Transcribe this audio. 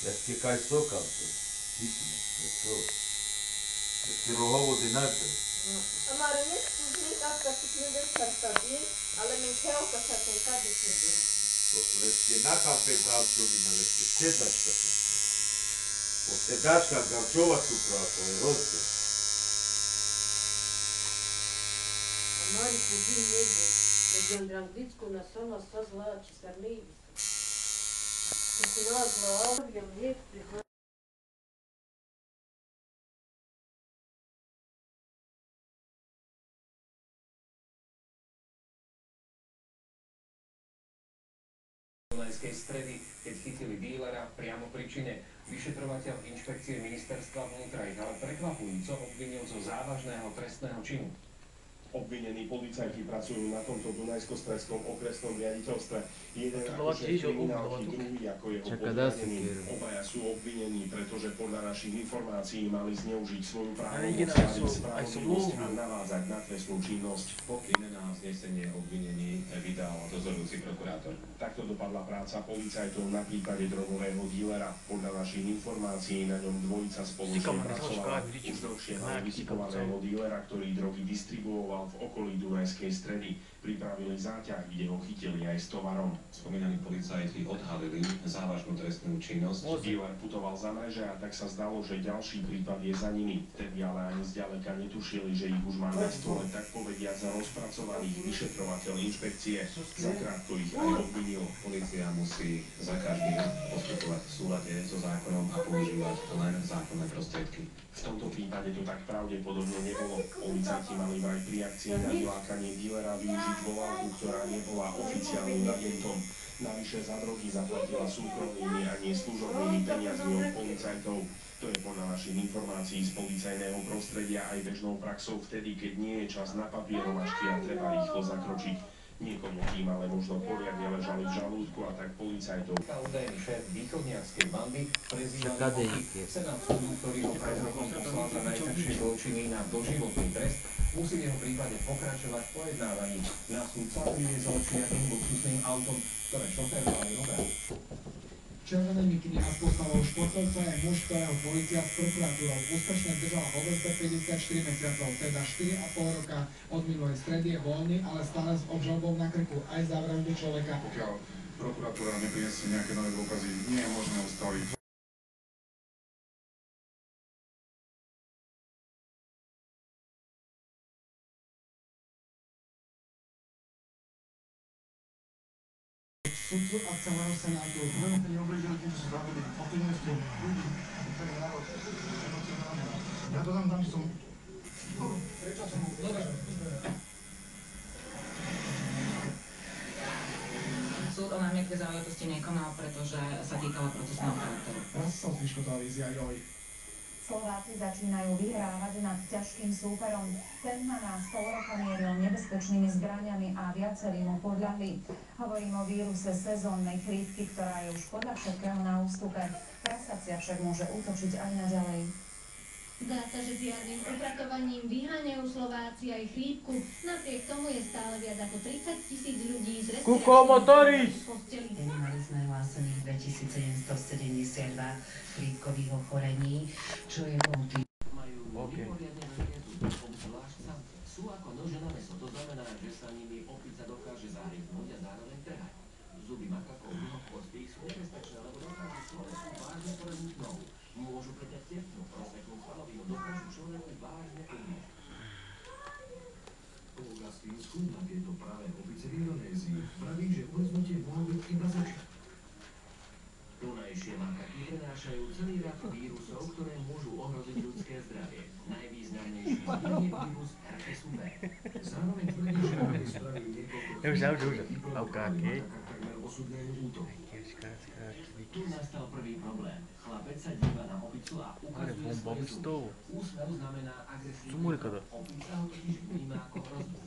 Teka je sokal to. Hitne, to. Ti rohovody nađe. Amare nešto z njih akka ti ne deskartati, ale men keoka sa te kade se bude. Leske nakape gavčovina, leske sedačka sam. O sedačka gavčovac upravo, to je rozde. Amare podi njegde, da je Andrangličko na sona sa zlači sa nevisom. Kad se nazla avljam lijep prihvatiti. Dunajskej stredy, keď chytili dílera priamo pri čine. Vyšetrovateľ inšpekcie ministerstva vnútra ich ale prekvapujúco obvinil zo závažného trestného činu. Obvinení policajti pracujú na tomto Dunajsko-stredskom okresnom riaditeľstve. Jeden ako šéf kriminálky, druhý ako jeho podriadený. Obaja sú obvinení, pretože podľa našich informácií mali zneužiť svoju právomoc, spravodlivosť a navádzať na trestnú činnosť. Pokyne na znesenie obvinení vydal dozorujúci prokurátor. Takto dopadla práca policajtov na prípade drogového dílera. Podľa našich informácií na ňom dvojica spoločne pracovala. Už dlhšie mali vystupovaného dílera, ktorý drogy distribuoval v okolí Dunajskej stredy. Pripravili záťah, kde ho chytili aj s tovarom. Spomínaní policajti odhalili závažnú trestnú činnosť. Díler putoval za mreže a tak sa zdalo, že ďalší prípad je za nimi. Vtedy ale ani zďaleka netušili, že ich už má na stole, tak povediať, za rozpracovaných vyšetrovateľ inšpekcie, za krátko ich aj obvinil. Polícia musí za každým postupovať v súlade so zákonom a používať len zákonné prostriedky. V tomto prípade to tak pravdepodobne nebolo. Policajti mali vraj pri akcii na vylákanie dílera využiť volávku, ktorá nebola oficiálnym agentom. Navyše za drogy zaplatila súkromnými a nie služobnými peniazmi od policajtov. To je podľa našich informácií z policajného prostredia aj bežnou praxou vtedy, keď nie je čas na papierovačky a treba rýchlo zakročiť. Niekomu tým ale možno poriadne ležali v žalúdku a tak policajtov. Údajný šéf východniarskej bandy prezývaný Senát súdu, ktorý ho pred rokom poslal za najťažšie zločiny na doživotný trest, musí v jeho prípade pokračovať v pojednávaní. Na súd sa priviezol šiatým luxusným autom, ktoré šoférovali Robert. Červené mikiny a s postavou športovca je muž, ktorého polícia s prokuratúrou úspešne držala vo väzbe 54 mesiacov, teda 4,5 roka. Od minulej stredy je voľný, ale stále s obžalobou na krku aj za vraždu človeka. Pokiaľ prokuratúra neprinesie nejaké nové dôkazy, nie je možné ustaviť. Sudcu a celého Senátu. Budeme sa neoblížili tým, čo sa zavodili. Ovplyvňuje ste ľudí, celý národ, emocionálne. Ja dodám tam, že som... Prečo som... Súd o námietke zaujatosti nekonal, pretože sa týkala procesného charakteru. Raz sa zvyško televízia Joj. Slováci začínajú vyhrávať nad ťažkým súperom. Ten na nás pol roka mieril nebezpečnými zbraniami a viacerí mu podľahli. Hovorím o víruse sezónnej chrípky, ktorá je už podľa všetkého na ústupe. Prasacia však môže útočiť aj naďalej. Zdá sa, že žiadnym upratovaním vyháňajú Slováci aj chrípku. Napriek tomu je stále viac ako 30 000 ľudí z respirátormi v posteli. Mali sme hlásených 2772 chrípkových ochorení, čo je motiv. Majú mimoriadne veľké zuby, obzvlášť samce. Sú ako nože na mäso, to znamená, že sa nimi opica dokáže zahryznúť a zároveň trhať. Zuby makakov mimochvostých sú nebezpečné, lebo dokážu človeku vážne poraziť nohu. Môžu preťať tepnu, rozseknúť svalovinu, dokážu človeku vážne umrieť. Augustín skúma tieto práve opice v Indonézii. Praví, že umrznutie môže byť iba začiatok. Tunajšie makaky prenášajú celý rad vírusov, ktoré môžu ohroziť ľudské zdravie. Najvýznamnejší z nich je vírus herpesu B. Zároveň tvrdí, že oni spravili niekoľko takmer osudného útoku. Tu nastal prvý problém. Chlapec sa díva na opicu a ukazuje svoje zuby. Úsmev znamená agresívny. Opica ho totiž vníma ako hrozbu.